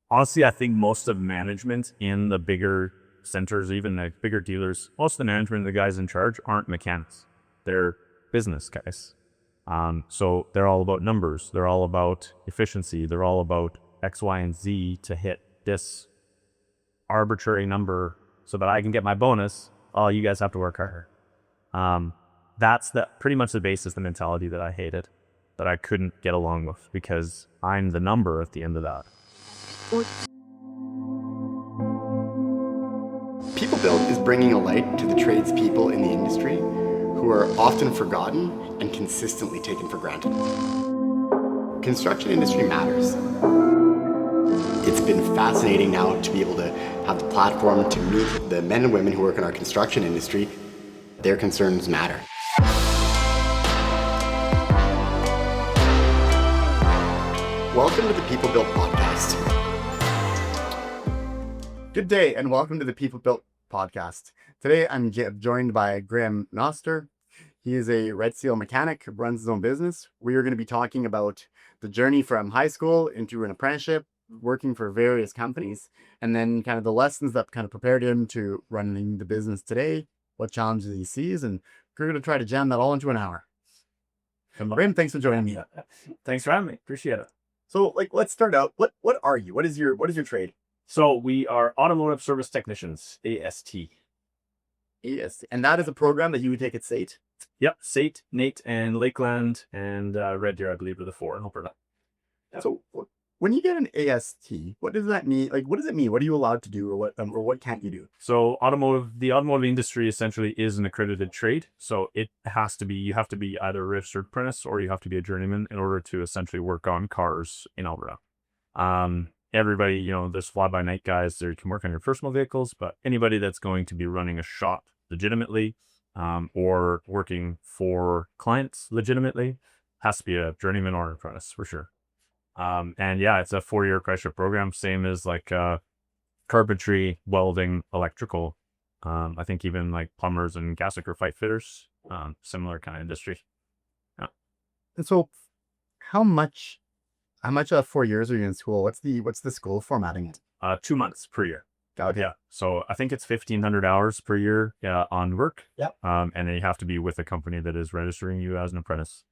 Honestly, I think most of management in the bigger centers, even the bigger dealers, most of the management, the guys in charge aren't mechanics. They're business guys. So they're all about numbers. They're all about efficiency. They're all about X, Y, and Z to hit this arbitrary number so that I can get my bonus. Oh, you guys have to work harder. That's pretty much the basis, the mentality that I hated, that I couldn't get along with, because I'm the number at the end of that. People Built is bringing a light to the tradespeople in the industry who are often forgotten and consistently taken for granted. Construction industry matters. It's been fascinating now to be able to have the platform to meet the men and women who work in our construction industry. Their concerns matter. Welcome to the People Built podcast. Good day and welcome to the People Built podcast. Today I'm joined by Graham Noster. He is a Red Seal mechanic, runs his own business. We are going to be talking about the journey from high school into an apprenticeship, working for various companies, and then kind of the lessons that kind of prepared him to running the business today, what challenges he sees, and we're going to try to jam that all into an hour. Graham, thanks for joining me. Thanks for having me. Appreciate it. So, let's start out. What are you? What is your trade? So we are automotive service technicians, AST. Yes, and that is a program that you would take at SAIT. Yep, SAIT, Nate, and Lakeland, and Red Deer, I believe, are the four in Alberta. Yep. So when you get an AST, what does that mean? What does it mean? What are you allowed to do, or what can't you do? So the automotive industry essentially is an accredited trade. So you have to be either a registered apprentice or you have to be a journeyman in order to essentially work on cars in Alberta. Everybody, there's fly-by-night guys that can work on your personal vehicles, but anybody that's going to be running a shop legitimately, or working for clients legitimately, has to be a journeyman or an apprentice for sure. And yeah, it's a 4-year apprenticeship program, same as carpentry, welding, electrical. I think even like plumbers and gasket pipe fitters, similar kind of industry. Yeah. And so how much 4 years are you in school? What's the school formatting? 2 months per year. Okay. Yeah. So I think it's 1,500 hours per year on work. Yep. And then you have to be with a company that is registering you as an apprentice.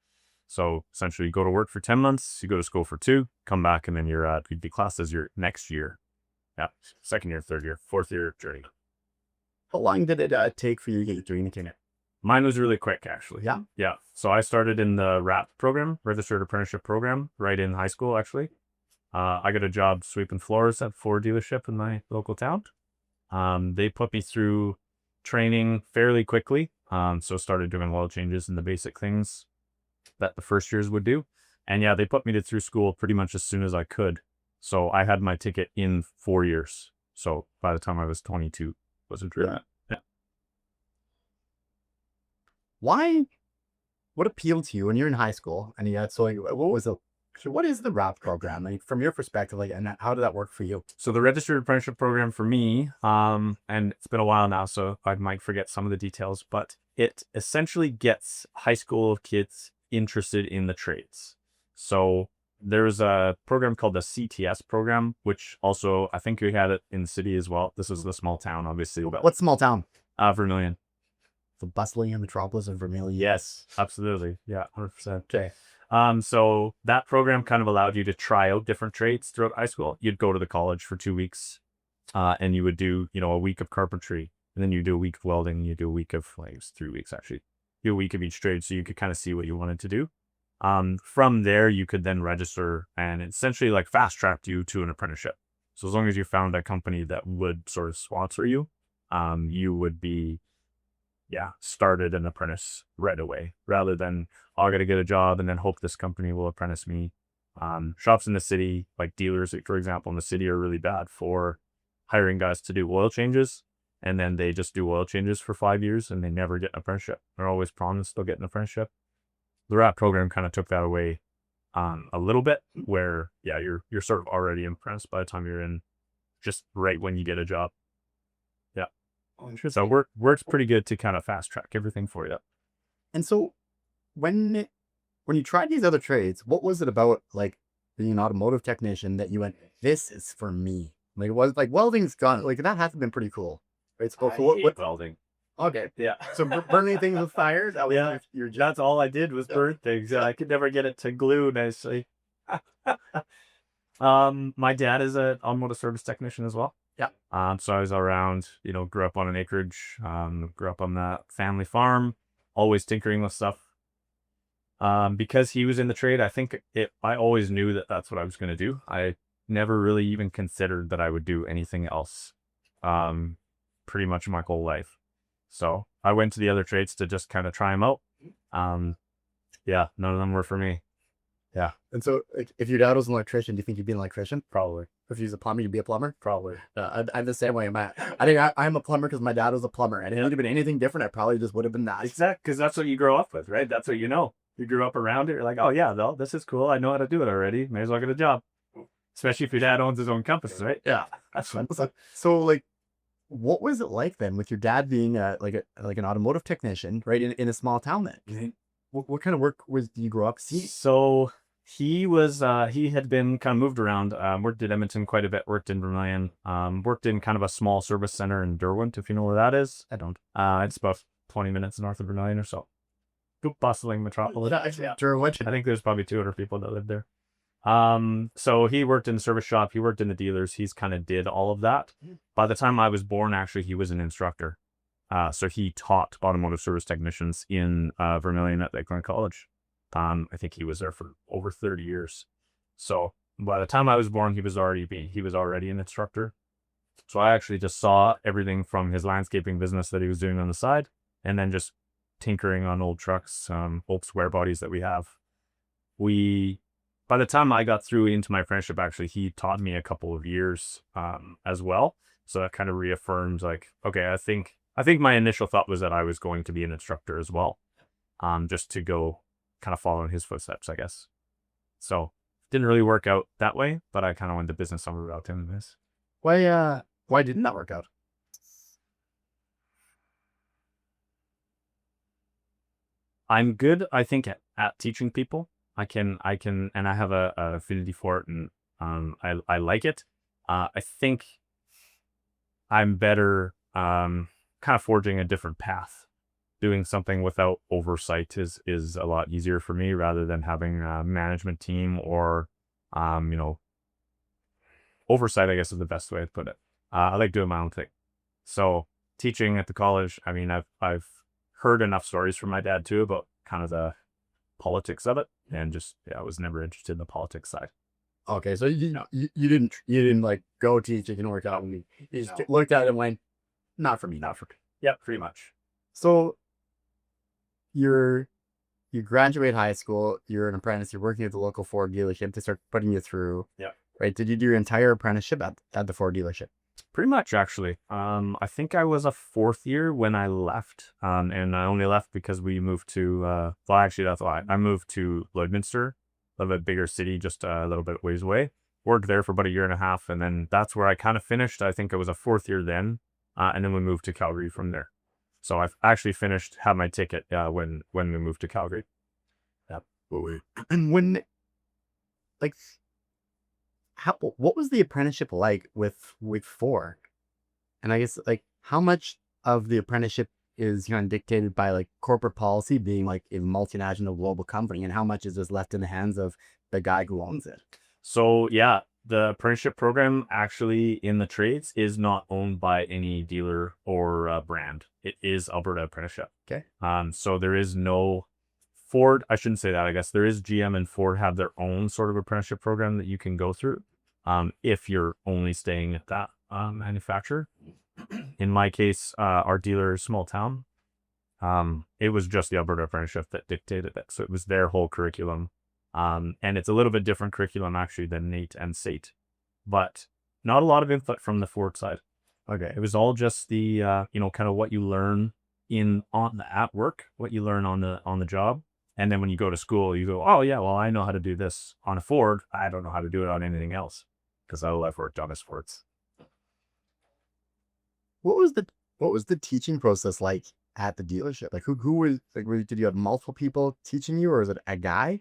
So essentially you go to work for 10 months, you go to school for 2, come back, and then you'd be classed as your next year. Yeah. 2nd year, 3rd year, 4th year journey. How long did it take for you to get your unit? Mine was really quick, actually. Yeah. Yeah. So I started in the RAP program, Registered Apprenticeship Program, right in high school, actually. I got a job sweeping floors at Ford dealership in my local town. They put me through training fairly quickly. So started doing oil changes and the basic things that the first years would do. And yeah, they put me through school pretty much as soon as I could. So I had my ticket in 4 years. So by the time I was 22, wasn't true. Yeah. What appealed to you when you're in high school? And what is the RAP program? From your perspective, and how did that work for you? So the Registered Apprenticeship Program for me, and it's been a while now, so I might forget some of the details, but it essentially gets high school kids interested in the trades. So there's a program called the CTS program, which also, I think we had it in the city as well. This is the small town, obviously. What small town? Vermilion. The bustling metropolis of Vermilion. Yes, absolutely. Yeah, 100%. Okay. So that program kind of allowed you to try out different trades throughout high school. You'd go to the college for 2 weeks, and you would do, a week of carpentry, and then you do a week of welding, and you do a week of, it was 3 weeks actually, do a week of each trade, so you could kind of see what you wanted to do. From there, you could then register, and essentially fast tracked you to an apprenticeship. So as long as you found a company that would sort of sponsor you, you would be started an apprentice right away, rather than, I got to get a job and then hope this company will apprentice me. Shops in the city, like dealers, for example, in the city are really bad for hiring guys to do oil changes. And then they just do oil changes for 5 years and they never get an apprenticeship. They're always promised they'll get an apprenticeship. The RAP program kind of took that away a little bit, where, you're sort of already apprenticed by the time you're in, just right when you get a job. Yeah. So works pretty good to kind of fast track everything for you. And so when you tried these other trades, what was it about being an automotive technician that you went, this is for me. Like, it was like welding's gone. Like, that has to have been pretty cool. Right? So, I what, hate welding. okay. Yeah. So, burning things with fire? That was Yeah. your That's all I did was burn things. I could never get it to glue nicely. My dad is an automotive service technician as well. Yeah. So I was around, grew up on an acreage, grew up on that family farm, always tinkering with stuff. Because he was in the trade, I always knew that that's what I was going to do. I never really even considered that I would do anything else, pretty much my whole life. So I went to the other trades to just kind of try them out. Yeah, none of them were for me. Yeah, And so, like, if your dad was an electrician, do you think you'd be an electrician? probably. If he's a plumber, you'd be a plumber? Probably. I'm the same way. I think I'm a plumber because my dad was a plumber. And if it would have been anything different, I probably just would have been that. Exactly, because that's what you grow up with, right? That's what you know. You grew up around it. You're like, oh yeah, well, this is cool. I know how to do it already. May as well get a job. Especially if your dad owns his own company, right? Yeah. That's fun. So, like, what was it like then with your dad being like an automotive technician, right, in a small town then? Mhm. What kind of work did you grow up seeing? So he had been kind of moved around, worked in Edmonton quite a bit, worked in Vermilion, worked in kind of a small service center in Derwent, if you know where that is. I don't. It's about 20 minutes north of Vermilion or so. Good bustling metropolis. Derwent. I think there's probably 200 people that live there. So he worked in the service shop, he worked in the dealers, he's kind of did all of that. By the time I was born, actually, he was an instructor. So he taught automotive service technicians in Vermilion at Lakeland College. I think he was there for over 30 years. So by the time I was born, he was already an instructor. So I actually just saw everything from his landscaping business that he was doing on the side, and then just tinkering on old trucks, old square bodies that we have. By the time I got through into my apprenticeship, actually, he taught me a couple of years as well. So that kind of reaffirms, like, okay, I think my initial thought was that I was going to be an instructor as well, just to go kind of follow in his footsteps, I guess. So didn't really work out that way, but I kind of went the business owner route in this. Why didn't that work out? I'm good, I think, at teaching people. I can, and I have a affinity for it, and I like it. I think I'm better, kind of forging a different path. Doing something without oversight is a lot easier for me, rather than having a management team or, oversight, I guess, is the best way to put it. I like doing my own thing. So teaching at the college, I mean, I've heard enough stories from my dad too about kind of the politics of it, and just, I was never interested in the politics side. Okay, so you didn't like go teach, it can work out with me. You just looked at it and went, not for me. Yeah, pretty much. So you graduate high school, you're an apprentice, you're working at the local Ford dealership to start putting you through. Yeah. Right. Did you do your entire apprenticeship at the Ford dealership? Pretty much, actually. I think I was a fourth year when I left, and I only left because we moved to, well, actually, that's why. I moved to Lloydminster, a little bit bigger city, just a little bit ways away. Worked there for about a year and a half, and then that's where I kind of finished. I think it was a fourth year then, and then we moved to Calgary from there. So I've actually had my ticket when we moved to Calgary. Yeah. And when, like, what was the apprenticeship like with Ford? And I guess, like, how much of the apprenticeship is kind of dictated by like corporate policy, being like a multinational global company, and how much is just left in the hands of the guy who owns it? So yeah, the apprenticeship program actually in the trades is not owned by any dealer or brand. It is Alberta Apprenticeship. Okay. So there is no Ford. I shouldn't say that. I guess there is GM and Ford have their own sort of apprenticeship program that you can go through, if you're only staying at that manufacturer. In my case, our dealer is small town. It was just the Alberta Apprenticeship that dictated it. So it was their whole curriculum. And it's a little bit different curriculum actually than NATE and SATE, but not a lot of input from the Ford side. Okay. It was all just the, kind of what you learn at work, what you learn on the job. And then when you go to school, you go, oh yeah, well, I know how to do this on a Ford. I don't know how to do it on anything else, because all I've worked on is Fords. What was the teaching process like at the dealership? Like who was like, did you have multiple people teaching you, or is it a guy?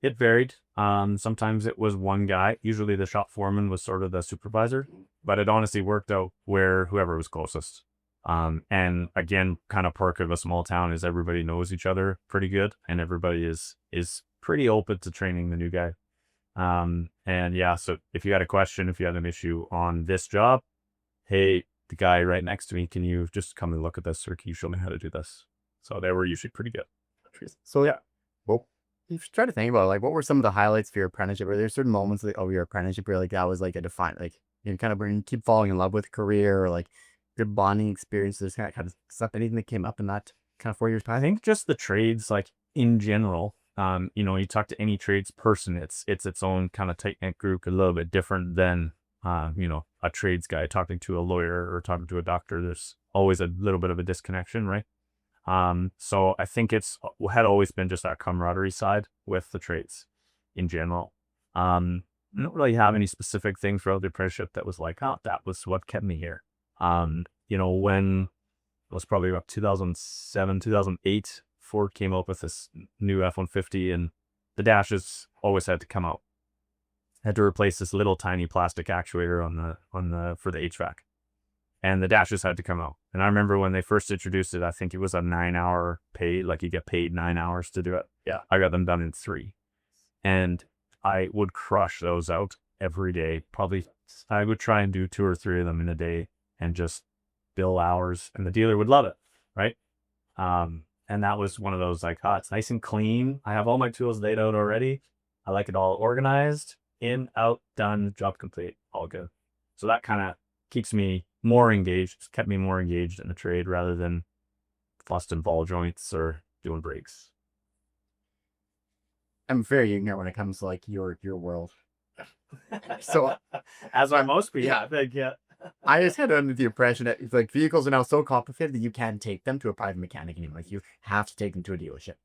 It varied. Sometimes it was one guy. Usually the shop foreman was sort of the supervisor, but it honestly worked out where whoever was closest. And again, kind of perk of a small town is everybody knows each other pretty good, and everybody is pretty open to training the new guy. And yeah, so if you had a question, if you had an issue on this job, hey, the guy right next to me, can you just come and look at this, or can you show me how to do this? So they were usually pretty good. So yeah, well, you should try to think about like what were some of the highlights of your apprenticeship? Were there certain moments of your apprenticeship where like that was like a define like you kind of when you keep falling in love with career or like good bonding experiences, kind of stuff, anything that came up in that kind of 4 years I time? think just the trades, like in general, you talk to any trades person, it's its own kind of tight knit group, a little bit different than, a trades guy talking to a lawyer or talking to a doctor. There's always a little bit of a disconnection, right? So I think it's had always been just that camaraderie side with the trades in general. I don't really have any specific things throughout the apprenticeship that was like, oh, that was what kept me here. When it was probably about 2007, 2008, Ford came up with this new F-150, and the dashes always had to come out. Had to replace this little tiny plastic actuator for the HVAC, and the dashes had to come out. And I remember when they first introduced it, I think it was a 9-hour pay, like you get paid 9 hours to do it. Yeah, I got them done in 3, and I would crush those out every day. Probably I would try and do 2 or 3 of them in a day and just bill hours, and the dealer would love it, right? And that was one of those like, oh, it's nice and clean. I have all my tools laid out already. I like it all organized, in, out, done, job complete, all good. So that kind of keeps me more engaged, kept me more engaged in the trade rather than busting ball joints or doing brakes. I'm very ignorant when it comes to like your world. So As are most people, yeah. I think, yeah. I just had under the impression that it's like vehicles are now so complicated that you can't take them to a private mechanic anymore. Like you have to take them to a dealership.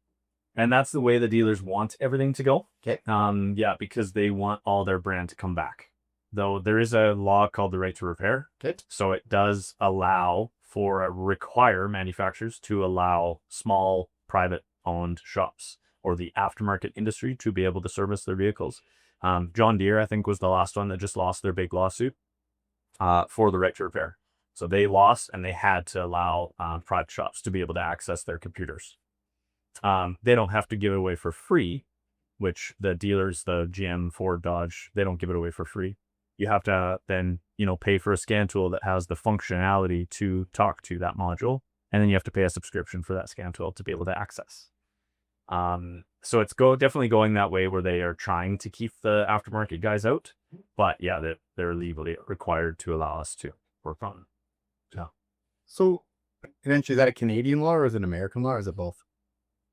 And that's the way the dealers want everything to go. Okay. Yeah, because they want all their brand to come back. Though there is a law called the right to repair. Okay. So it does require manufacturers to allow small private owned shops or the aftermarket industry to be able to service their vehicles. John Deere, I think, was the last one that just lost their big lawsuit for the right to repair. So they lost, and they had to allow private shops to be able to access their computers. They don't have to give it away for free, which the dealers, the GM, Ford, Dodge, they don't give it away for free. You have to then, pay for a scan tool that has the functionality to talk to that module. And then you have to pay a subscription for that scan tool to be able to access. So it's definitely going that way where they are trying to keep the aftermarket guys out. But yeah, they're legally required to allow us to work on it. Yeah. So eventually, is that a Canadian law or is it an American law or is it both?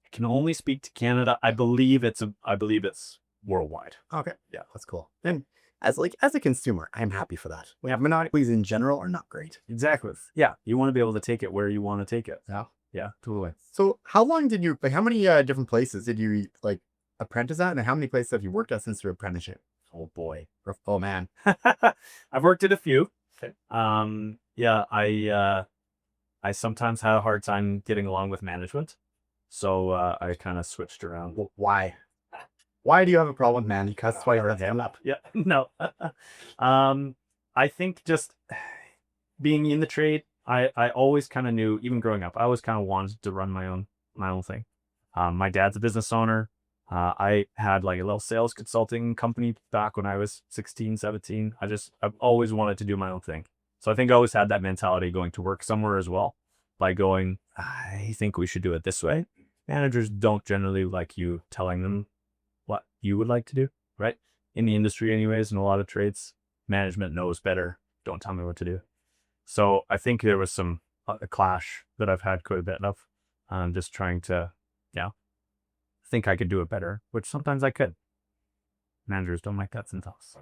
I can only speak to Canada. I believe it's worldwide. Okay. Yeah, that's cool. And as a consumer, I'm happy for that. We have monopolies in general are not great. Exactly. Yeah. You want to be able to take it where you want to take it. Yeah. Yeah, totally. So how long did you how many different places did you like apprentice at, and how many places have you worked at since your apprenticeship? Oh boy. Oh man. I've worked at a few. Okay. Yeah, I sometimes had a hard time getting along with management. So I kind of switched around. Well, why? Why do you have a problem with man? Because that's why you're a him up. Yeah, no. I think just being in the trade, I always kind of knew, even growing up, I always kind of wanted to run my own thing. My dad's a business owner. I had like a little sales consulting company back when I was 16, 17. I've always wanted to do my own thing. So I think I always had that mentality going to work somewhere as well, by going, I think we should do it this way. Managers don't generally like you telling them what you would like to do, right? In the industry anyways, in a lot of trades, management knows better. Don't tell me what to do. So I think there was a clash that I've had quite a bit of. Just trying to, think I could do it better, which sometimes I could. Managers don't like that sometimes.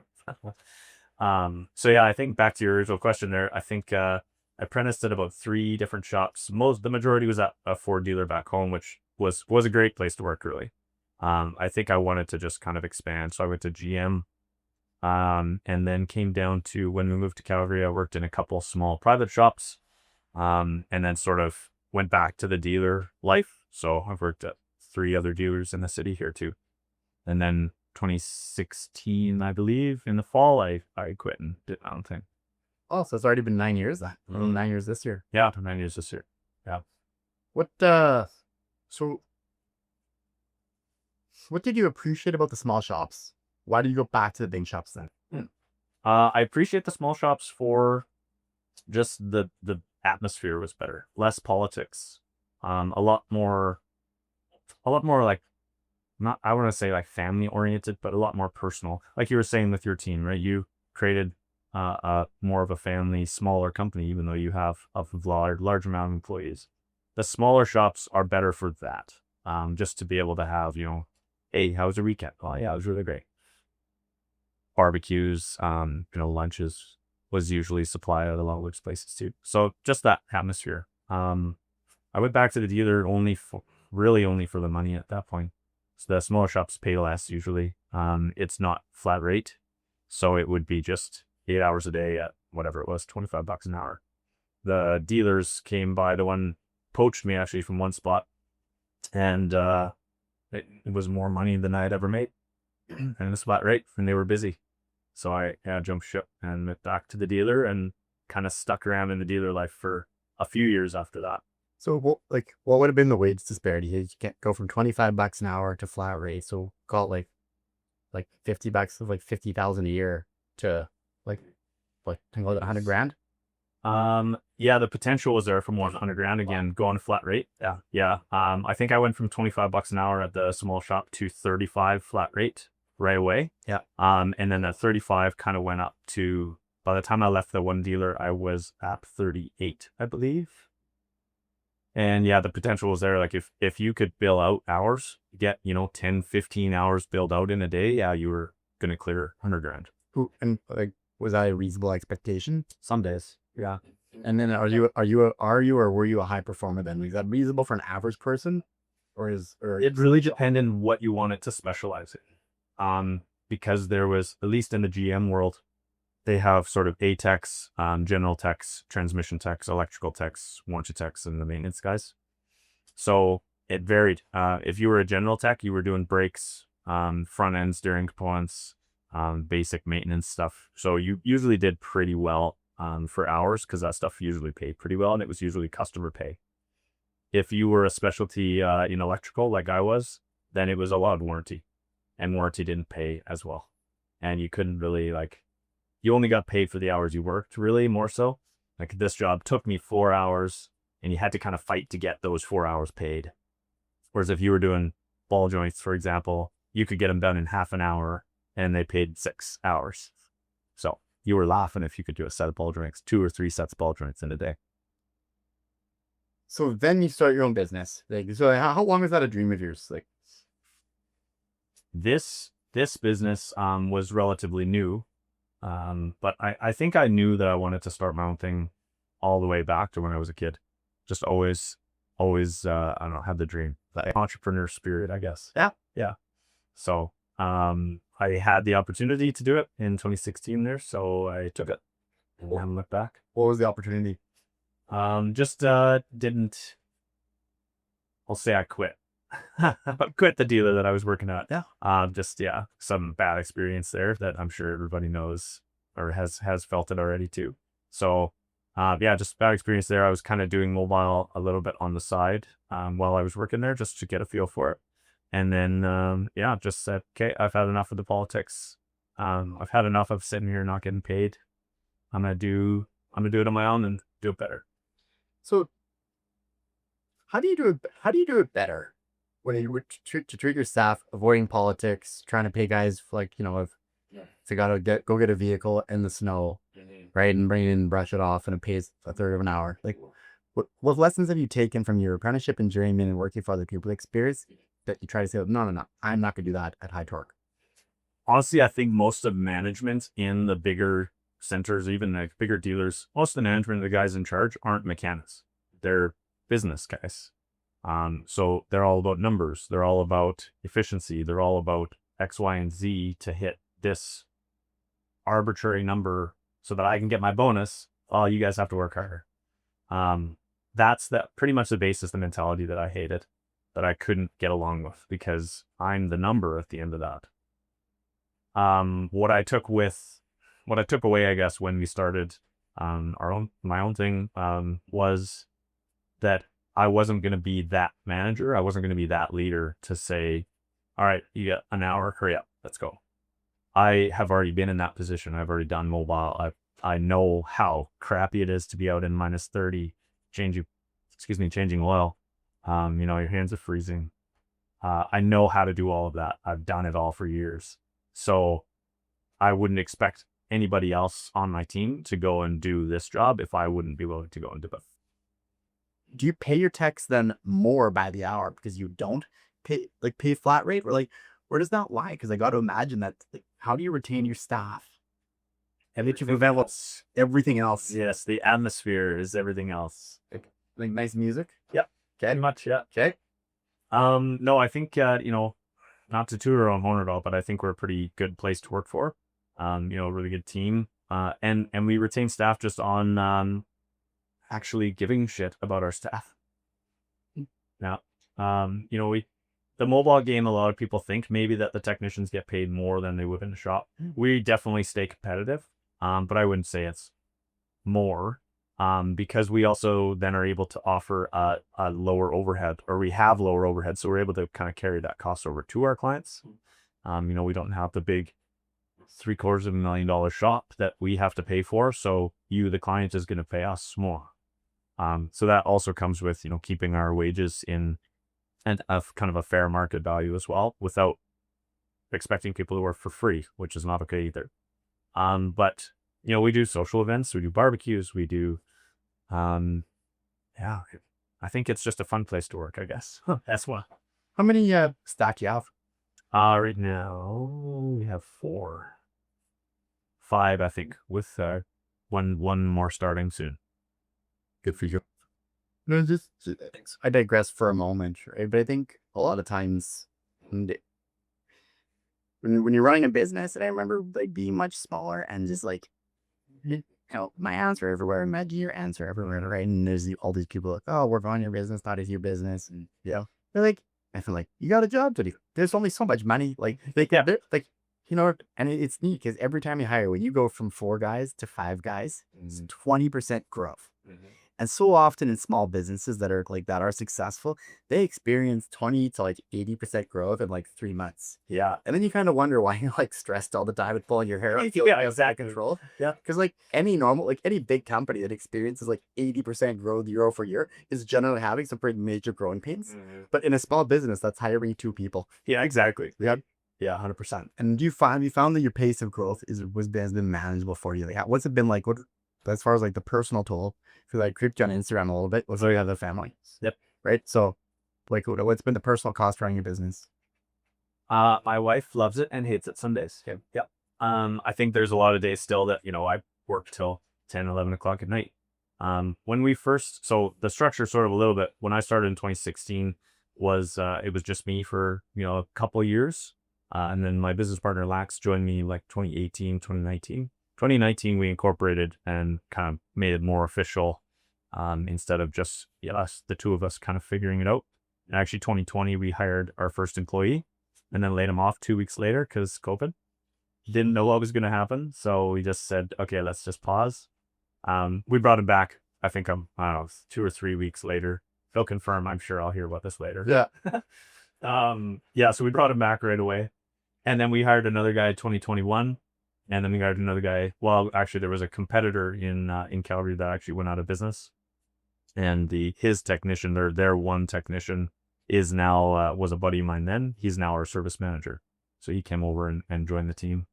So yeah, I think back to your original question there, I think I apprenticed at about 3 different shops. The majority was at a Ford dealer back home, which was a great place to work, really. I think I wanted to just kind of expand. So I went to GM, and then came down to, when we moved to Calgary, I worked in a couple small private shops, and then sort of went back to the dealer life. So I've worked at 3 other dealers in the city here too. And then 2016, I believe, in the fall, I quit and did my own thing. Oh, so it's already been 9 years then. Mhm. 9 years this year. Yeah, 9 years this year. What so what did you appreciate about the small shops? Why did you go back to the big shops then? I appreciate the small shops for just the atmosphere was better, less politics, a lot more like, not, I want to say like family oriented, but a lot more personal. Like you were saying with your team, right? You created more of a family, smaller company, even though you have a large amount of employees. The smaller shops are better for that. Just to be able to have, hey, how was your weekend? Oh yeah, it was really great. Barbecues, lunches was usually supplied at a lot of those places too. So just that atmosphere. I went back to the dealer only for the money at that point. So the smaller shops pay less usually. It's not flat rate. So it would be just 8 hours a day at whatever it was, $25 an hour. The dealers came by, the one poached me actually from one spot, and it was more money than I had ever made. And it's flat rate, and they were busy. So I jumped ship and went back to the dealer and kind of stuck around in the dealer life for a few years after that. So what would have been the wage disparity? You can't go from $25 an hour to flat rate. So call it like $50, like 50,000 a year to like call it 100 grand. Yeah, the potential was there for more than 100 grand again, going flat rate. Yeah. I think I went from $25 an hour at the small shop to 35 flat rate right away. Yeah. And then at 35 kind of went up to, by the time I left the one dealer, I was at 38, I believe. And yeah, the potential was there. Like if you could bill out hours, get, 10, 15 hours billed out in a day, yeah, you were going to clear 100 grand. And like, was that a reasonable expectation? Some days. Yeah. And then are you or were you a high performer then? Was that reasonable for an average person? Or It really depended on what you wanted to specialize in. Because there was, at least in the GM world, they have sort of A techs, general techs, transmission techs, electrical techs, warranty techs, and the maintenance guys. So it varied. If you were a general tech, you were doing brakes, front end steering components, basic maintenance stuff. So you usually did pretty well for hours, because that stuff usually paid pretty well, and it was usually customer pay. If you were a specialty in electrical like I was, then it was a lot of warranty, and warranty didn't pay as well. And you couldn't really you only got paid for the hours you worked, really, more so. Like this job took me 4 hours, and you had to kind of fight to get those 4 hours paid. Whereas if you were doing ball joints, for example, you could get them done in half an hour, and they paid 6 hours. So you were laughing if you could do a set of ball joints, 2 or 3 sets of ball joints in a day. So then you start your own business. So how long was that a dream of yours? This business was relatively new. But I think I knew that I wanted to start my own thing all the way back to when I was a kid. Just always, I don't know, had the dream, the entrepreneur spirit, I guess. Yeah. So, I had the opportunity to do it in 2016 there, so I took it and haven't looked back. What was the opportunity? Just didn't, I'll say I quit. Quit the dealer that I was working at. Yeah. Some bad experience there that I'm sure everybody knows or has felt it already too. So just bad experience there. I was kind of doing mobile a little bit on the side while I was working there, just to get a feel for it. And then just said, okay, I've had enough of the politics. I've had enough of sitting here not getting paid. I'm gonna do it on my own and do it better. So how do you do it? How do you do it better? When you were to treat your staff, avoiding politics, trying to pay guys if they gotta go get a vehicle in the snow, right, and bring it in and brush it off, and it pays a third of an hour. What lessons have you taken from your apprenticeship and journeyman and working for other people experience that you try to say, no, I'm not gonna do that at High Torque? Honestly, I think most of management in the bigger centers, even like bigger dealers, most of the management of the guys in charge aren't mechanics. They're business guys. So they're all about numbers. They're all about efficiency. They're all about X, Y, and Z to hit this arbitrary number so that I can get my bonus. Oh, you guys have to work harder. That's pretty much the basis, the mentality that I hated. that I couldn't get along with because I'm the number at the end of that. What I took away, I guess, when we started my own thing, was that I wasn't going to be that manager. I wasn't going to be that leader to say, all right, you got an hour, hurry up, let's go. I have already been in that position. I've already done mobile. I know how crappy it is to be out in minus 30, changing oil. Your hands are freezing. I know how to do all of that. I've done it all for years. So I wouldn't expect anybody else on my team to go and do this job if I wouldn't be willing to go and do it. Do you pay your techs then more by the hour because you don't pay flat rate, or where does that lie? Because I got to imagine that, how do you retain your staff? And that you develop everything else. Yes, the atmosphere is everything else. Like nice music. Yep. Okay. Pretty much. Yeah. Okay. No, I think not to toot our own horn at all, but I think we're a pretty good place to work for. Really good team. And we retain staff just on actually giving shit about our staff. Now, the mobile game, a lot of people think maybe that the technicians get paid more than they would in the shop. We definitely stay competitive, but I wouldn't say it's more, because we also then are able to offer a lower overhead, or we have lower overhead, so we're able to kind of carry that cost over to our clients. We don't have the big $750,000 shop that we have to pay for, so the client, is going to pay us more. So that also comes with keeping our wages in and kind of a fair market value as well, without expecting people to work for free, which is not okay either. But we do social events, we do barbecues, we do, I think it's just a fun place to work, I guess. That's why. How many staff do you have? Right now we have 5, I think, with one more starting soon. Good for you. No, I digress for a moment, right? But I think a lot of times when you're running a business, and I remember being much smaller and just my aunts are everywhere, and your aunts are everywhere, right? And there's all these people oh, work on your business, that is your business, and they're I feel like you got a job to do. There's only so much money, and it's neat because every time you hire, when you go from 4 guys to 5 guys, it's 20% growth. Mm-hmm. And so often in small businesses that are successful, they experience 20 to 80% growth in 3 months. Yeah. And then you kind of wonder why you're stressed all the time and pulling your hair out. Yeah, exactly. Control. Yeah. Because any big company that experiences 80% growth year over year is generally having some pretty major growing pains. Mm-hmm. But in a small business, that's hiring 2 people. Yeah, exactly. Yeah. Yeah, 100%. And you found that your pace of growth has been manageable for you? What's it been like? What, as far as the personal toll, because I creeped you on Instagram a little bit. Let's look at the family. Yep. Right. So, what's been the personal cost running your business? My wife loves it and hates it some days. Okay. Yep. I think there's a lot of days still that I work till 10, 11 o'clock at night. When we first, so the structure sort of a little bit, when I started in 2016 was, it was just me for, a couple of years. And then my business partner Lax joined me 2018, 2019. 2019, we incorporated and kind of made it more official, instead of just us, the 2 of us kind of figuring it out. And actually 2020, we hired our first employee and then laid him off 2 weeks later because COVID. Didn't know what was going to happen. So we just said, okay, let's just pause. We brought him back, I think, I don't know, 2 or 3 weeks later. He'll confirm. I'm sure I'll hear about this later. Yeah. So we brought him back right away. And then we hired another guy in 2021. And then we hired another guy. Well, actually, there was a competitor in Calgary that actually went out of business. And his technician, their one technician, is now was a buddy of mine then. He's now our service manager. So he came over and joined the team.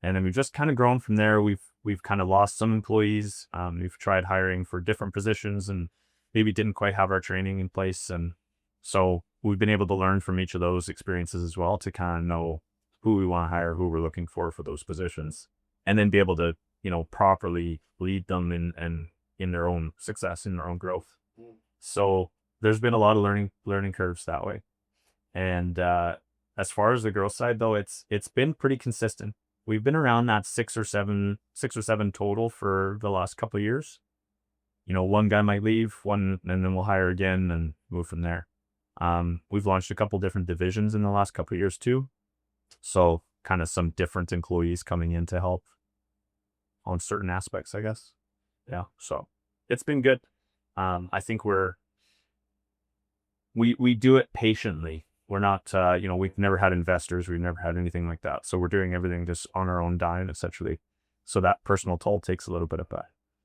And then we've just kind of grown from there. We've kind of lost some employees. We've tried hiring for different positions and maybe didn't quite have our training in place. And so we've been able to learn from each of those experiences as well to kind of know who we want to hire, who we're looking for those positions, and then be able to, properly lead them in their own success, in their own growth. So there's been a lot of learning curves that way. And as far as the growth side, though, it's been pretty consistent. We've been around that 6 or 7 total for the last couple of years. One guy might leave, and then we'll hire again and move from there. We've launched a couple different divisions in the last couple of years too. So kind of some different employees coming in to help on certain aspects, I guess. Yeah. So it's been good. I think we do it patiently. We're not, we've never had investors. We've never had anything like that. So we're doing everything just on our own dime, essentially. So that personal toll takes a little bit of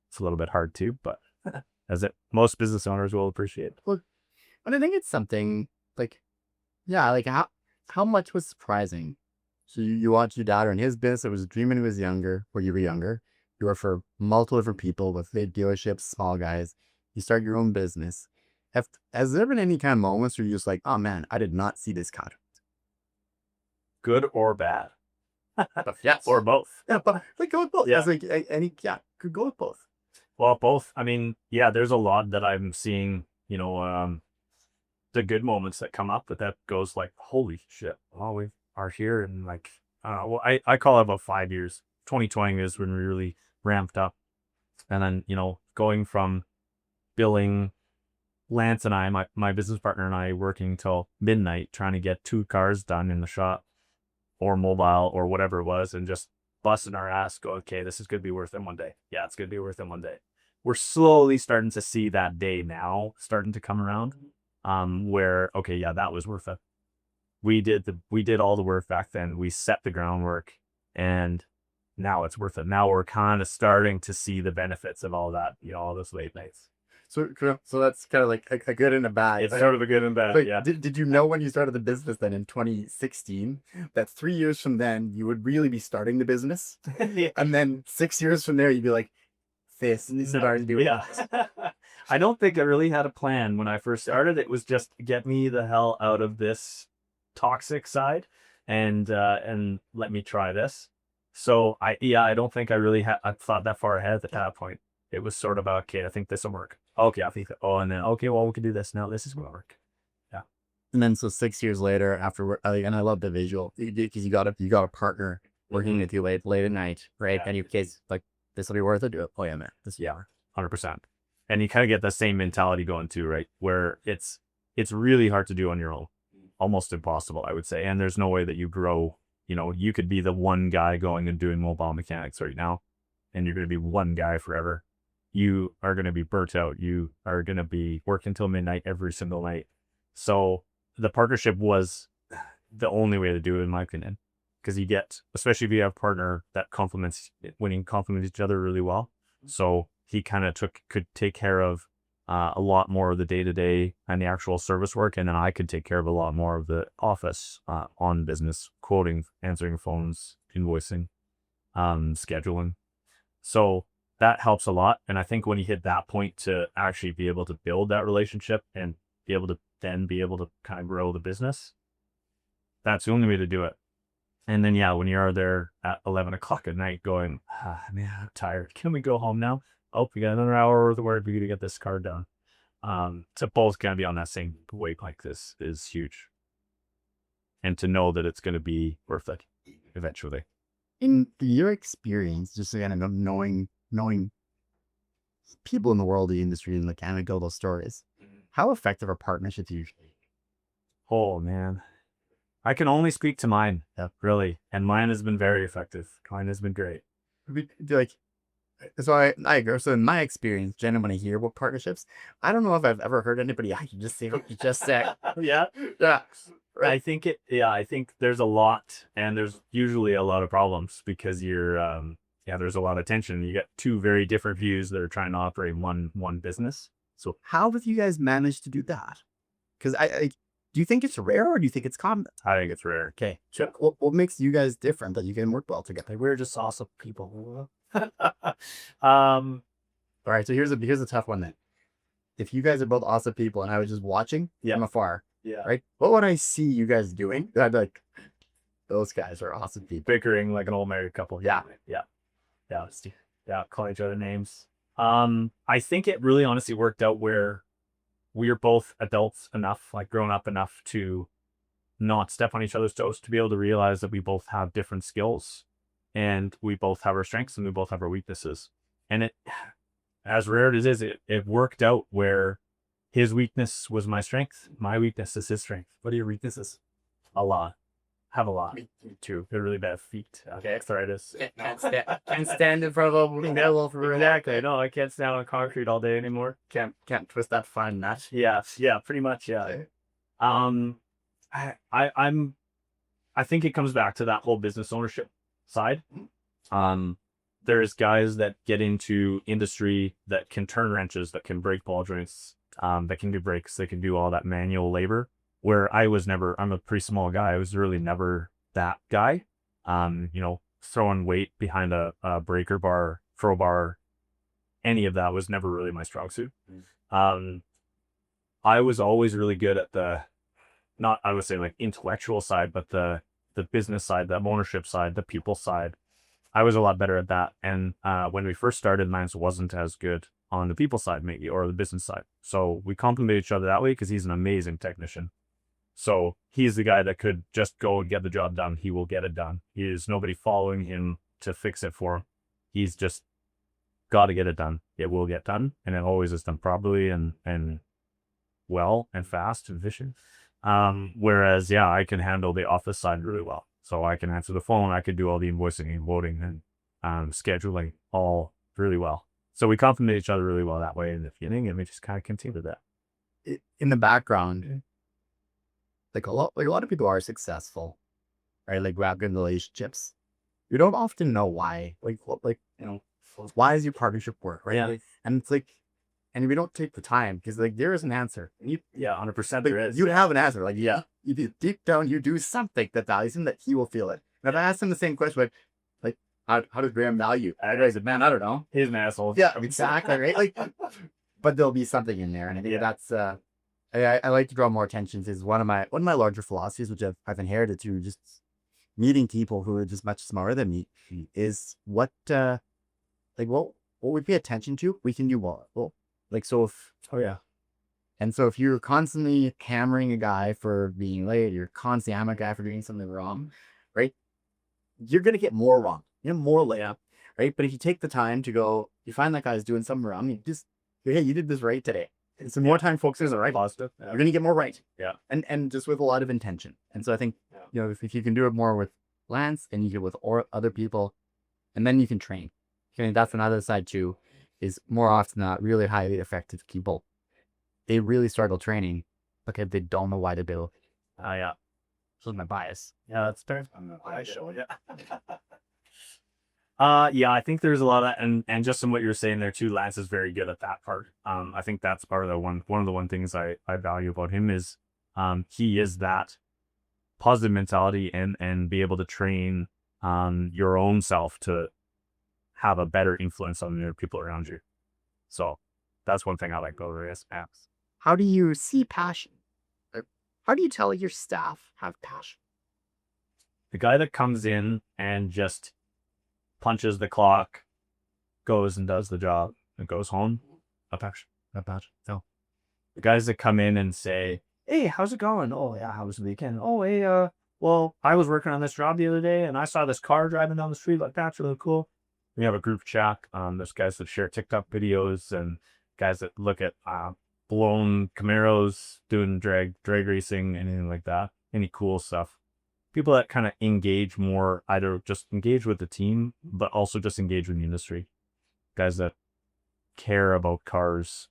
it's a little bit hard too, but most business owners will appreciate. Look, and I think it's something like, yeah, like how much was surprising. So you watched your dad run his business. It was a dream when he was younger, where you were younger. You work for multiple different people with big dealerships, small guys. You start your own business. Has there been any kind of moments where you're just like, oh man, I did not see this coming? Good or bad? Yes. Or both. Yeah, but like go with both. Yeah. As like could go with both. Well, both. I mean, yeah, there's a lot that I'm seeing, the good moments that come up, but that goes like, holy shit, well, we are here. And like, well, I call it about 5 years. 2020 is when we really ramped up. And then, going from billing Lance and I, my business partner and I, working till midnight, trying to get 2 cars done in the shop or mobile or whatever it was, and just busting our ass, go, okay, this is going to be worth it one day. Yeah, it's going to be worth it one day. We're slowly starting to see that day now starting to come around, where, okay, yeah, that was worth it. We did all the work back then. We set the groundwork, and now it's worth it. Now we're kind of starting to see the benefits of all that, all those late nights. So that's kind of like a good and a bad. It's sort of a good and bad. Like, yeah. Did you know when you started the business then in 2016 that 3 years from then you would really be starting the business, Yeah. and then 6 years from there you'd be like, this is what I'm doing. Yeah. I don't think I really had a plan when I first started. It was just get me the hell out of this toxic side, and let me try this. So I don't think I really I thought that far ahead at that point. It was sort of, okay, I think this will work. Okay, I think, and then, okay, well, we can do this now. This is going to work. Yeah. And then so 6 years later, after, and I love the visual because you got a partner working with you late at night, right? Yeah. And you kids like, this will be worth it. Do it. Oh yeah, man. This Yeah, 100%. And you kind of get the same mentality going too, right? Where it's really hard to do on your own, almost impossible, I would say. And there's no way that you grow. You could be the one guy going and doing mobile mechanics right now, and you're going to be one guy forever. You are going to be burnt out. You are going to be working till midnight every single night. So the partnership was the only way to do it, in my opinion, because you get, especially if you have a partner that complements each other really well. So he kind of could take care of a lot more of the day-to-day and the actual service work, and then I could take care of a lot more of the office on business, quoting, answering phones, invoicing, scheduling. So that helps a lot. And I think when you hit that point to actually be able to build that relationship and be able to kind of grow the business, that's the only way to do it. And then, yeah, when you are there at 11 o'clock at night going, man, I'm tired. Can we go home now? Oh, we got another hour worth of work. We got to get this car done. To both kind of be on that same wave like this is huge. And to know that it's going to be worth it eventually. In your experience, just again, knowing people in the world, the industry, and the anecdotal stories, how effective are partnerships usually? Oh, man. I can only speak to mine, really. And mine has been very effective. Mine has been great. Like, so I agree. So in my experience, Jen, when I hear about partnerships, I don't know if I've ever heard anybody, I can just say what you just said. Yeah. Yeah. Right. I think there's a lot, and there's usually a lot of problems because there's a lot of tension. You get 2 very different views that are trying to operate one business. So how have you guys managed to do that? Because do you think it's rare or do you think it's common? I think it's rare. Okay. So what makes you guys different that you can work well together? We're just awesome people. All right. So here's a tough one then. If you guys are both awesome people and I was just watching from afar, right? What would I see you guys doing? I'd be like, those guys are awesome people. Bickering like an old married couple. Yeah. Calling each other names. I think it really honestly worked out where we are both adults enough, like grown up enough to not step on each other's toes, to be able to realize that we both have different skills and we both have our strengths and we both have our weaknesses. And it, as rare as it is, it worked out where his weakness was my strength. My weakness is his strength. What are your weaknesses? A lot. Have a lot. Me too. They're really bad feet. Arthritis. Can't stand in front of a moving devil for Exactly. No, I can't stand on concrete all day anymore. Can't twist that fine nut. Yeah, pretty much. Yeah. I think it comes back to that whole business ownership side. There's guys that get into industry that can turn wrenches, that can break ball joints, that can do brakes, they can do all that manual labor. Where I was never, I'm a pretty small guy. I was really never that guy. Throwing weight behind a breaker bar, throw bar, any of that was never really my strong suit. I was always really good at not, I would say like intellectual side, but the business side, the ownership side, the people side. I was a lot better at that. And when we first started, Lance wasn't as good on the people side, maybe, or the business side. So we complement each other that way because he's an amazing technician. So he's the guy that could just go and get the job done. He will get it done. There's nobody following him to fix it for him. He's just got to get it done. It will get done. And it always is done properly and well and fast and efficient. Whereas, I can handle the office side really well. So I can answer the phone. I can do all the invoicing and voting and scheduling all really well. So we complement each other really well that way in the beginning, and we just kind of continue that. In the background, like a lot of people are successful, right? Like we have good relationships. You don't often know why. Why does your partnership work, right? Yeah. And it's like, and we don't take the time because like there is an answer. And 100% there is. You have an answer. Like, you do, deep down, you do something that values him, that he will feel it. And if I ask him the same question, like how does Graham value? I said, man, I don't know. He's an asshole. Yeah, exactly, right? Like, but there'll be something in there, and I think that's I like to draw more attention to is one of my larger philosophies, which I've inherited through just meeting people who are just much smarter than me, is what we pay attention to, we can do well. Like, so if and so if you're constantly hammering a guy for being late, you're constantly hammering a guy for doing something wrong, right? You're gonna get more wrong. You're more layup, right? But if you take the time to go, you find that guy's doing something wrong, you did this right today. And so more time focusing on right, positive. You're going to get more right. Yeah. And just with a lot of intention. And so I think, if you can do it more with Lance and you do it with other people, and then you can train. Okay, that's another side too, is more often not really highly effective people. They really struggle training because they don't know why to build. Yeah. So my bias. Yeah, that's fair. I show I think there's a lot of and just in what you're saying there too, Lance is very good at that part. I think that's part of one of the things I value about him is he is that positive mentality and be able to train your own self to have a better influence on the people around you. So that's one thing I like about his apps. How do you see passion? How do you tell your staff have passion? The guy that comes in and just punches the clock, goes and does the job, and goes home, not passion. No. The guys that come in and say, "Hey, how's it going? Oh yeah, how was the weekend? Oh hey, well, I was working on this job the other day and I saw this car driving down the street. Like that's really cool." We have a group chat. There's guys that share TikTok videos and guys that look at blown Camaros doing drag racing, anything like that, any cool stuff. People that kind of engage more, either just engage with the team, but also just engage with the industry. Guys that care about cars,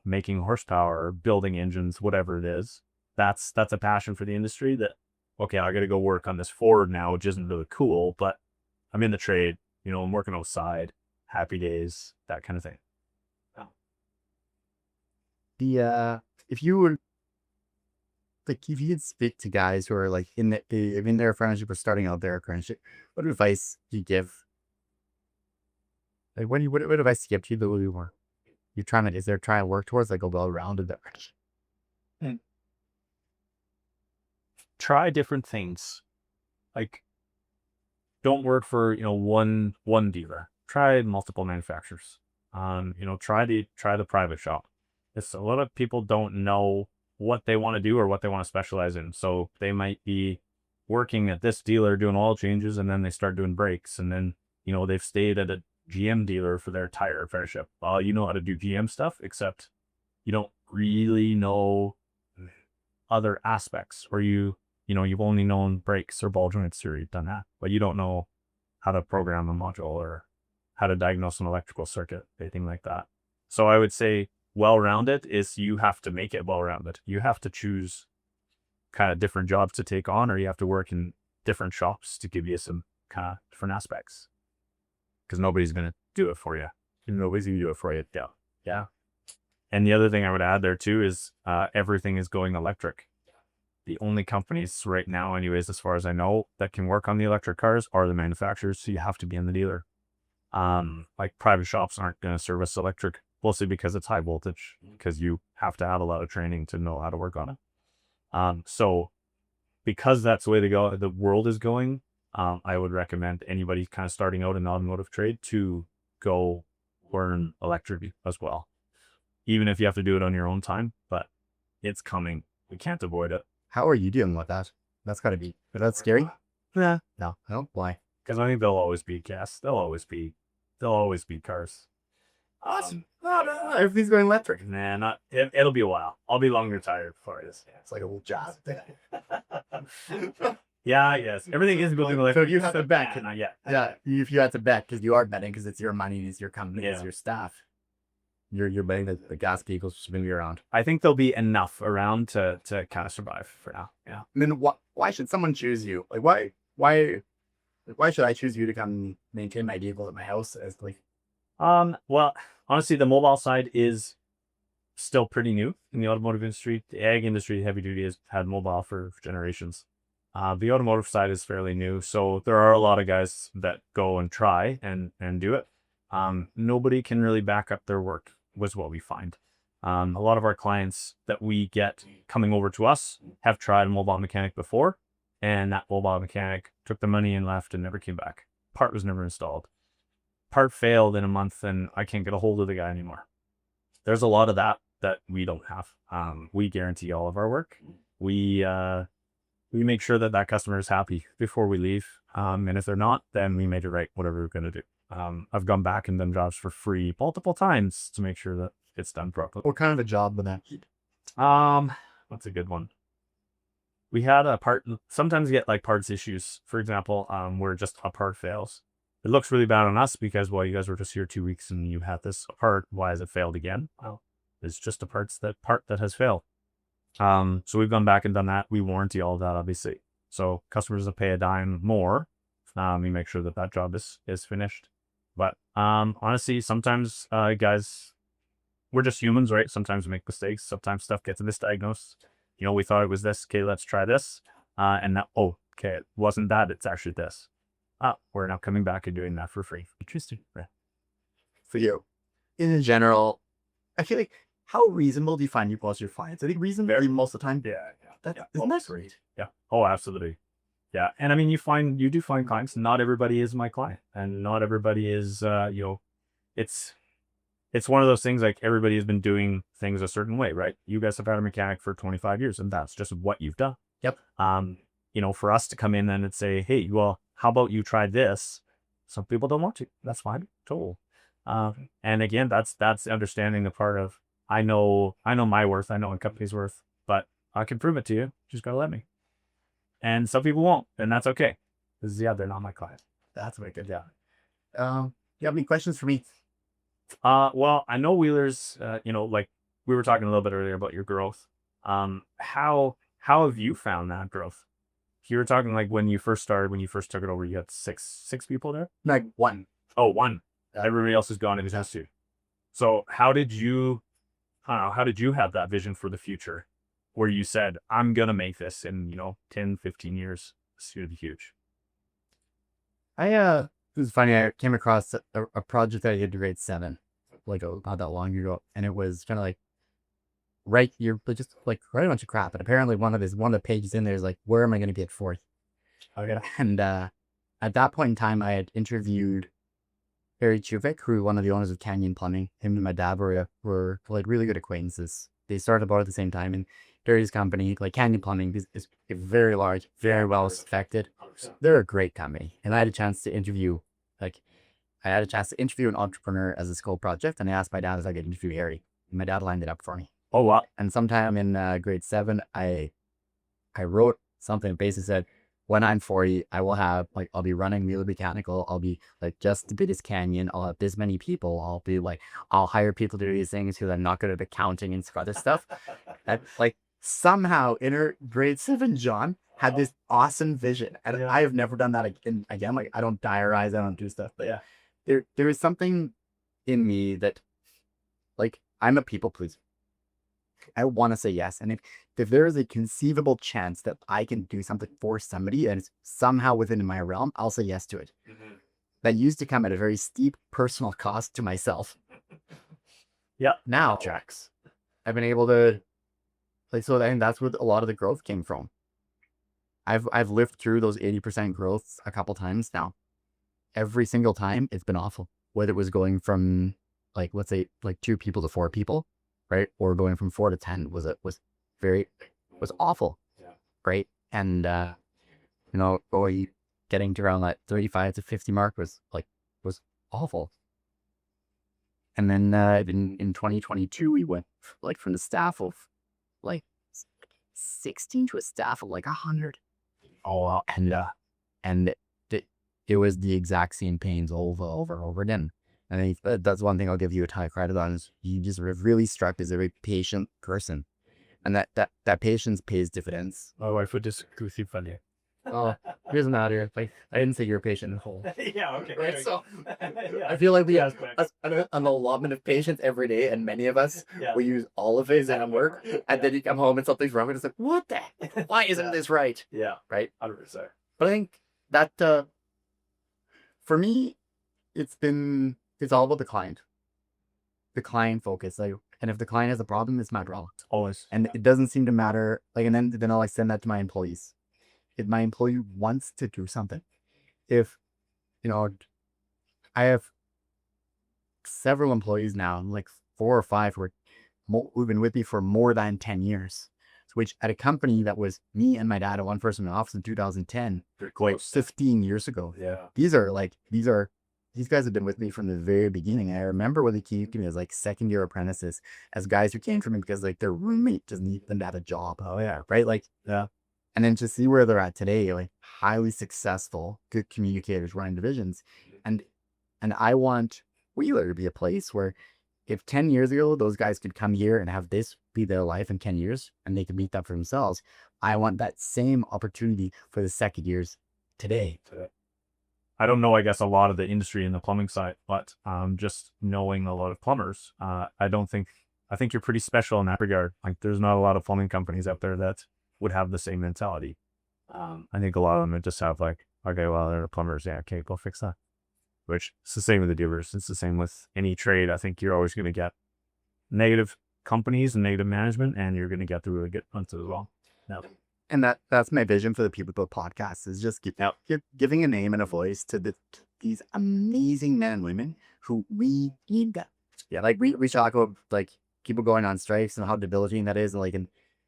making horsepower, building engines, whatever it is. That's a passion for the industry that, okay, I got to go work on this Ford now, which isn't really cool, but I'm in the trade, I'm working outside, happy days, that kind of thing. If you could speak to guys who are like in their apprenticeship or starting out their apprenticeship, what advice do you give? Like, what advice do you give to people who are trying to work towards like a well-rounded apprenticeship? Try different things. Like, don't work for one dealer. Try multiple manufacturers. Try the private shop. It's a lot of people don't know what they want to do or what they want to specialize in. So they might be working at this dealer doing oil changes, and then they start doing brakes, and then they've stayed at a GM dealer for their tire apprenticeship. Well, you know how to do GM stuff, except you don't really know other aspects, or you've only known brakes or ball joints, or you've done that, but you don't know how to program a module or how to diagnose an electrical circuit, anything like that. So I would say well-rounded is you have to make it well-rounded. You have to choose kind of different jobs to take on, or you have to work in different shops to give you some kind of different aspects, because nobody's going to do it for you. Nobody's going to do it for you. Yeah. Yeah. And the other thing I would add there too is everything is going electric. The only companies right now, anyways, as far as I know, that can work on the electric cars are the manufacturers. So you have to be in the dealer. Like private shops aren't going to service electric, mostly because it's high voltage, because you have to have a lot of training to know how to work on it. So because that's the way the world is going, I would recommend anybody kind of starting out in the automotive trade to go learn electric as well, even if you have to do it on your own time, but it's coming. We can't avoid it. How are you dealing with that? That's got to be, but that's scary. Yeah. No. Why? Because I think there'll always be gas. There'll always be cars. Everything's going electric. Nah, it'll be a while. I'll be long retired before it is. It's like a little job thing. Yeah, yes. Everything is going electric. So you have to bet. Not yet. Yeah, if you have to bet, because you are betting, because it's your money, it's your company, it's Yeah. your staff. You're betting that the gas vehicles are going to be around. I think there'll be enough around to kind of survive for now. Yeah. And then why should someone choose you? Like why should I choose you to come maintain my vehicle at my house? As like, Well, honestly, the mobile side is still pretty new in the automotive industry. The ag industry, heavy duty, has had mobile for generations. The automotive side is fairly new, so there are a lot of guys that go and try and do it. Nobody can really back up their work, was what we find. A lot of our clients that we get coming over to us have tried a mobile mechanic before, and that mobile mechanic took the money and left and never came back. Part was never installed. Part failed in a month, and I can't get a hold of the guy anymore. There's a lot of that we don't have. We guarantee all of our work. We make sure that customer is happy before we leave. And if they're not, then we made it right, whatever we're going to do. I've gone back and done jobs for free multiple times to make sure that it's done properly. what kind of a job would that be? What's a good one? We had a part, sometimes you get like parts issues. For example, where just a part fails. It looks really bad on us because, well, you guys were just here 2 weeks and you had this part. Why has it failed again? Well, it's just a part that has failed. So we've gone back and done that. We warranty all of that, obviously. So customers that pay a dime more, we make sure that job is finished. But honestly, sometimes guys, we're just humans, right? Sometimes we make mistakes. Sometimes stuff gets misdiagnosed. We thought it was this. Okay, let's try this. And now, okay, it wasn't that. It's actually this. We're now coming back and doing that for free. Interesting. Right. For you, in general, I feel like, how reasonable do you find people as your clients? I think reasonable most of the time. Yeah. Isn't that great? Yeah. Oh, absolutely. Yeah. And I mean, you do find clients. Not everybody is my client, and not everybody is, it's one of those things, like everybody has been doing things a certain way, right? You guys have had a mechanic for 25 years and that's just what you've done. Yep. For us to come in and say, hey, well, how about you try this? Some people don't want to. That's fine. Total. And again, that's understanding the part of, I know my worth. I know my company's worth, but I can prove it to you. You just got to let me. And some people won't, and that's okay. Because they're not my client. That's very good. Yeah. You have any questions for me? Well, I know Wheelers, like we were talking a little bit earlier about your growth. How have you found that growth? You were talking like when you first started, when you first took it over, you had six people there? Like one. Oh, one. Everybody else is gone and has to. So how did you have that vision for the future where you said, I'm going to make this in, 10, 15 years? It's going to be huge. It was funny. I came across a project that I did in grade 7, like not that long ago, and it was kind of like just like write a bunch of crap. And apparently one of the pages in there is like, where am I going to be at 4th? Okay. And at that point in time, I had interviewed Harry Chuvik, who one of the owners of Canyon Plumbing. Him and my dad were like really good acquaintances. They started about at the same time, and Harry's company, like Canyon Plumbing, is very large, very well respected. They're a great company, and I had a chance to interview an entrepreneur as a school project, and I asked my dad if I could interview Harry, and my dad lined it up for me. Oh, wow. And sometime in grade 7, I wrote something that basically said, when I'm 40, I will have like, I'll be running Wheeler Mechanical. I'll be like just the biggest canyon. I'll have this many people. I'll be like, I'll hire people to do these things who are not good at accounting and other stuff. And like somehow inner grade 7 John had this awesome vision. And I have never done that again. Like I don't diarize, I don't do stuff. But there is something in me that like I'm a people pleaser. I want to say yes. And if there is a conceivable chance that I can do something for somebody and it's somehow within my realm, I'll say yes to it. That used to come at a very steep personal cost to myself. Now, Jax, I've been able to, like, so I think that's where a lot of the growth came from. I've lived through those 80% growths a couple times now. Every single time it's been awful. Whether it was going from like, let's say like 2 people to 4 people, right? Or going from 4 to 10 was awful. Right. And, getting to around that 35 to 50 mark was awful. And then, in 2022, we went like from the staff of like 16 to a staff of like 100. Oh, wow. And it was the exact same pains over again. And I think that's one thing I'll give you a ton of credit on is you just really struck as a very patient person. And that patience pays dividends. My wife would disagree with you, funny. Oh, it doesn't matter. Like, I didn't say you're patient in whole. Yeah, okay. Right, so I feel like we have an allotment of patience every day, and many of us, we use all of it at work, and then you come home and something's wrong, and it's like, what the heck? Why isn't this right? Yeah. Right? 100%. But I think that, for me, it's all about the client focus. Like, and if the client has a problem, it's my problem. Always. And it doesn't seem to matter. Like, and then I'll send that to my employees. If my employee wants to do something, if, I have several employees now, like 4 or 5 who've been with me for more than 10 years, which at a company that was me and my dad and one person in the office in 2010, like 15 years ago. Yeah. These guys have been with me from the very beginning. I remember when they came to me as like second-year apprentices, as guys who came from me because like their roommate just needed them to have a job. Oh, yeah. Right? Like, yeah. And then to see where they're at today, like highly successful, good communicators running divisions. And I want Wheeler to be a place where if 10 years ago, those guys could come here and have this be their life in 10 years and they could meet that for themselves, I want that same opportunity for the second years today. I don't know, I guess, a lot of the industry in the plumbing side, but just knowing a lot of plumbers, I think you're pretty special in that regard. Like, there's not a lot of plumbing companies out there that would have the same mentality. I think a lot of them would just have like, okay, well, they're plumbers. Yeah, okay, go fix that. Which it's the same with the dealers. It's the same with any trade. I think you're always going to get negative companies and negative management, and you're going to get the really good ones as well. No. And that's my vision for the People Built podcast is just giving a name and a voice to these amazing men and women who we need. Yeah, like we talk about like people going on strikes and how debilitating that is, and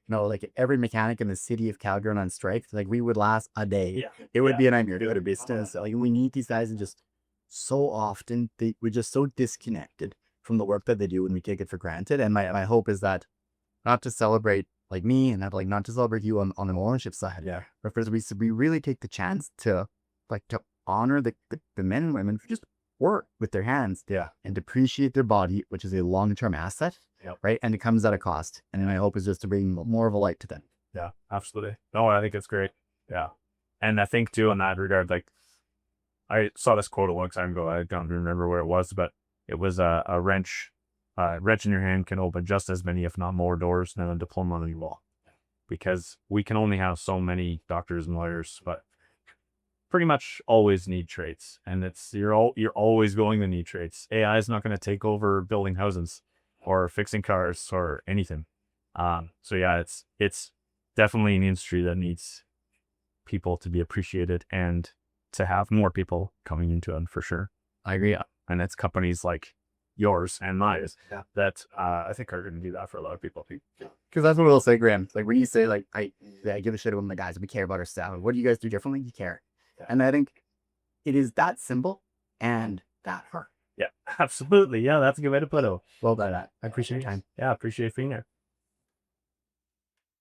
like every mechanic in the city of Calgary on strike, like we would last a day. It would be a nightmare to go to business. Like we need these guys, and just so often we're just so disconnected from the work that they do and we take it for granted. And my hope is that not to celebrate like me and not to celebrate you on the ownership side. Yeah. But first we really take the chance to honor the men and women who just work with their hands. Yeah. And depreciate their body, which is a long-term asset. Yep. Right. And it comes at a cost. And my hope is just to bring more of a light to them. Yeah, absolutely. No, I think it's great. Yeah. And I think too, in that regard, like I saw this quote a long time ago. I don't remember where it was, but it was a wrench in your hand can open just as many, if not more doors than a diploma on your wall, because we can only have so many doctors and lawyers, but pretty much always need trades. And you're always going to need trades. AI is not going to take over building houses or fixing cars or anything. So yeah, it's definitely an industry that needs people to be appreciated and to have more people coming into it for sure. I agree. And it's companies like yours and mine that I think are going to do that for a lot of people. Because that's what we'll say, Graham. Like when you say like I give a shit about my guys, we care about our staff. What do you guys do differently? You care. Yeah. And I think it is that simple and that hard. Yeah, absolutely. Yeah, that's a good way to put it. Well done. I appreciate your time. Yeah, I appreciate being there.